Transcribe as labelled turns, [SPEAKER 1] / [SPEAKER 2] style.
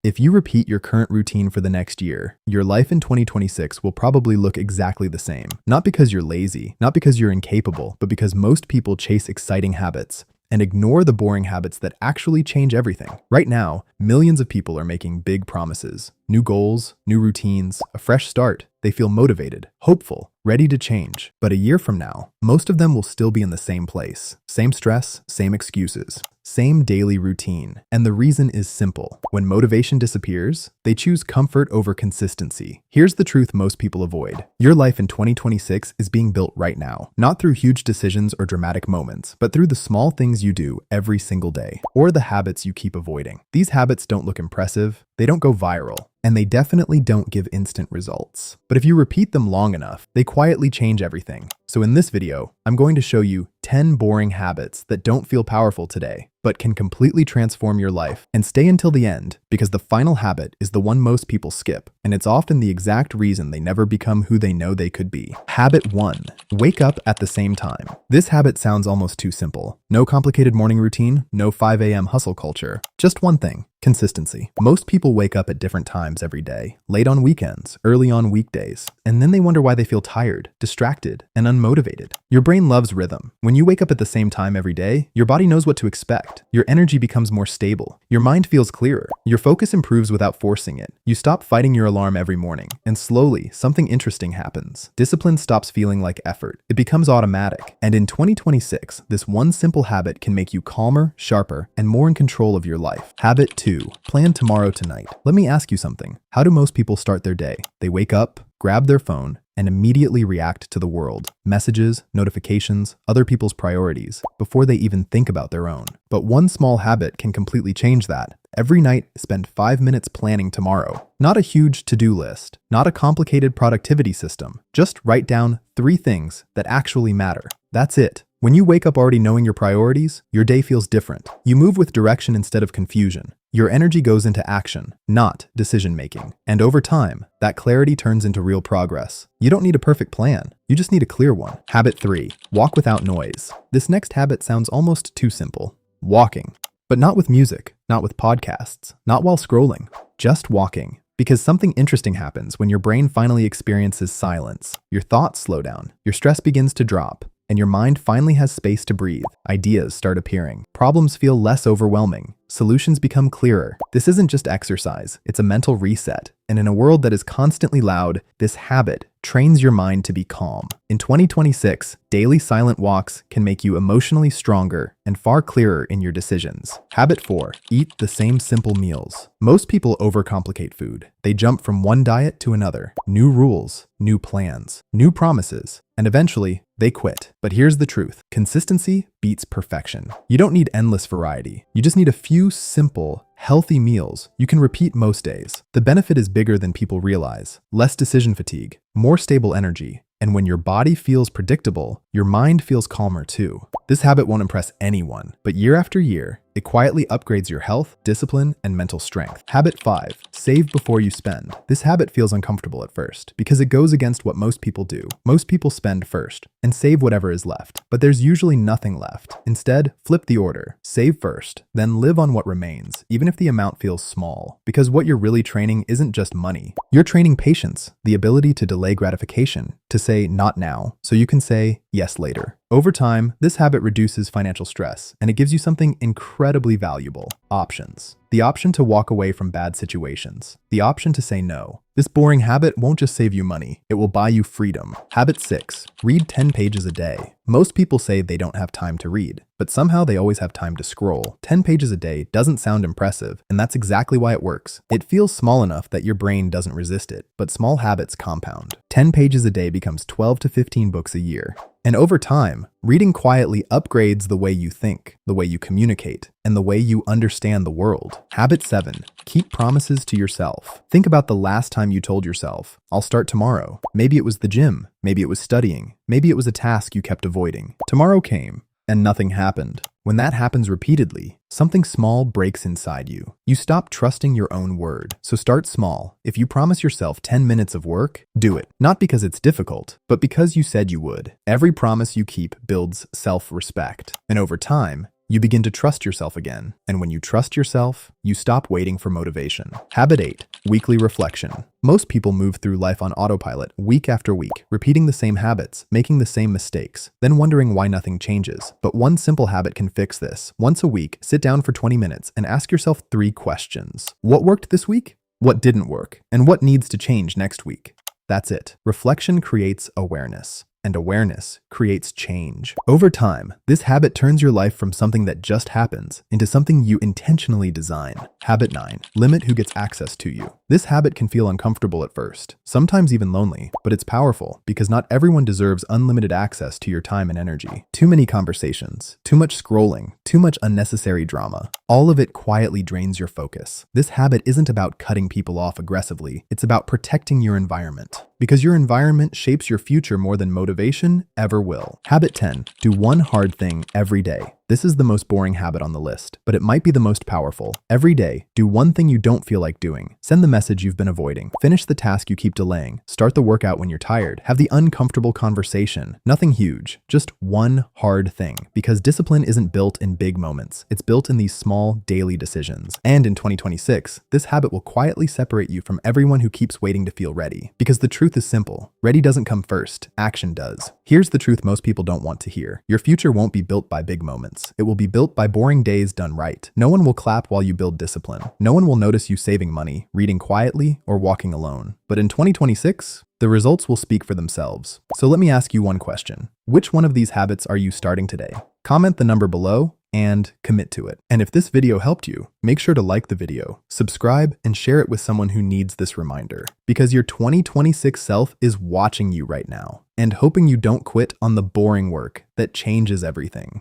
[SPEAKER 1] If you repeat your current routine for the next year, your life in 2026 will probably look exactly the same. Not because you're lazy, not because you're incapable, but because most people chase exciting habits and ignore the boring habits that actually change everything. Right now, millions of people are making big promises, new goals, new routines, a fresh start. They feel motivated, hopeful, ready to change. But a year from now, most of them will still be in the same place. Same stress, same excuses, same daily routine. And the reason is simple. When motivation disappears, they choose comfort over consistency. Here's the truth most people avoid. Your life in 2026 is being built right now, not through huge decisions or dramatic moments, but through the small things you do every single day, or the habits you keep avoiding. These habits don't look impressive, they don't go viral, and they definitely don't give instant results. But if you repeat them long enough, they quietly change everything. So in this video, I'm going to show you 10 boring habits that don't feel powerful today, but can completely transform your life. And stay until the end, because the final habit is the one most people skip, and it's often the exact reason they never become who they know they could be. Habit 1. Wake up at the same time. This habit sounds almost too simple. No complicated morning routine, no 5 a.m. hustle culture. Just one thing. Consistency. Most people wake up at different times every day, late on weekends, early on weekdays, and then they wonder why they feel tired, distracted, and unmotivated. Your brain loves rhythm. When you wake up at the same time every day, your body knows what to expect. Your energy becomes more stable. Your mind feels clearer. Your focus improves without forcing it. You stop fighting your alarm every morning, and slowly, something interesting happens. Discipline stops feeling like effort. It becomes automatic. And in 2026, this one simple habit can make you calmer, sharper, and more in control of your life. Habit 2. Plan tomorrow tonight. Let me ask you something. How do most people start their day? They wake up, grab their phone, and immediately react to the world. Messages, notifications, other people's priorities, before they even think about their own. But one small habit can completely change that. Every night, spend 5 minutes planning tomorrow. Not a huge to-do list, not a complicated productivity system. Just write down 3 things that actually matter. That's it. When you wake up already knowing your priorities, your day feels different. You move with direction instead of confusion. Your energy goes into action, not decision-making. And over time, that clarity turns into real progress. You don't need a perfect plan. You just need a clear one. Habit 3. Walk without noise. This next habit sounds almost too simple. Walking. But not with music, not with podcasts, not while scrolling. Just walking. Because something interesting happens when your brain finally experiences silence. Your thoughts slow down. Your stress begins to drop. And your mind finally has space to breathe. Ideas start appearing. Problems feel less overwhelming. Solutions become clearer. This isn't just exercise, it's a mental reset. And in a world that is constantly loud, this habit trains your mind to be calm. In 2026, daily silent walks can make you emotionally stronger and far clearer in your decisions. Habit 4. Eat the same simple meals. Most people overcomplicate food. They jump from one diet to another. New rules, new plans, new promises, and eventually, they quit. But here's the truth. Consistency beats perfection. You don't need endless variety. You just need a few simple, healthy meals you can repeat most days. The benefit is bigger than people realize. Less decision fatigue, more stable energy, and when your body feels predictable, your mind feels calmer too. This habit won't impress anyone, but year after year, it quietly upgrades your health, discipline, and mental strength. Habit 5. Save before you spend. This habit feels uncomfortable at first because it goes against what most people do. Most people spend first and save whatever is left, but there's usually nothing left. Instead, flip the order. Save first, then live on what remains, even if the amount feels small. Because what you're really training isn't just money. You're training patience, the ability to delay gratification, to say not now, so you can say yes later. Over time, this habit reduces financial stress, and it gives you something incredibly valuable. Options. The option to walk away from bad situations. The option to say no. This boring habit won't just save you money, it will buy you freedom. Habit 6. Read 10 pages a day. Most people say they don't have time to read, but somehow they always have time to scroll. 10 pages a day doesn't sound impressive, and that's exactly why it works. It feels small enough that your brain doesn't resist it, but small habits compound. 10 pages a day becomes 12 to 15 books a year. And over time, reading quietly upgrades the way you think, the way you communicate, and the way you understand the world. Habit 7. Keep promises to yourself. Think about the last time you told yourself, I'll start tomorrow. Maybe it was the gym. Maybe it was studying. Maybe it was a task you kept avoiding. Tomorrow came, and nothing happened. When that happens repeatedly, something small breaks inside you. You stop trusting your own word. So start small. If you promise yourself 10 minutes of work, do it. Not because it's difficult, but because you said you would. Every promise you keep builds self-respect. And over time, You begin to trust yourself again. And when you trust yourself, you stop waiting for motivation. Habit 8. Weekly reflection. Most people move through life on autopilot, week after week, repeating the same habits, making the same mistakes, then wondering why nothing changes. But one simple habit can fix this. Once a week, sit down for 20 minutes and ask yourself 3 questions. What worked this week? What didn't work? And what needs to change next week? That's it. Reflection creates awareness. And awareness creates change. Over time, this habit turns your life from something that just happens into something you intentionally design. Habit 9. Limit who gets access to you. This habit can feel uncomfortable at first, sometimes even lonely, but it's powerful because not everyone deserves unlimited access to your time and energy. Too many conversations, too much scrolling, too much unnecessary drama. All of it quietly drains your focus. This habit isn't about cutting people off aggressively. It's about protecting your environment. Because your environment shapes your future more than motivation ever will. Habit 10. Do one hard thing every day. This is the most boring habit on the list, but it might be the most powerful. Every day, do one thing you don't feel like doing. Send the message you've been avoiding. Finish the task you keep delaying. Start the workout when you're tired. Have the uncomfortable conversation. Nothing huge, just one hard thing. Because discipline isn't built in big moments. It's built in these small, daily decisions. And in 2026, this habit will quietly separate you from everyone who keeps waiting to feel ready. Because the truth is simple. Ready doesn't come first. Action does. Here's the truth most people don't want to hear. Your future won't be built by big moments. It will be built by boring days done right. No one will clap while you build discipline. No one will notice you saving money, reading quietly, or walking alone. But in 2026, the results will speak for themselves. So let me ask you one question. Which one of these habits are you starting today? Comment the number below and commit to it. And if this video helped you, make sure to like the video, subscribe, and share it with someone who needs this reminder. Because your 2026 self is watching you right now and hoping you don't quit on the boring work that changes everything.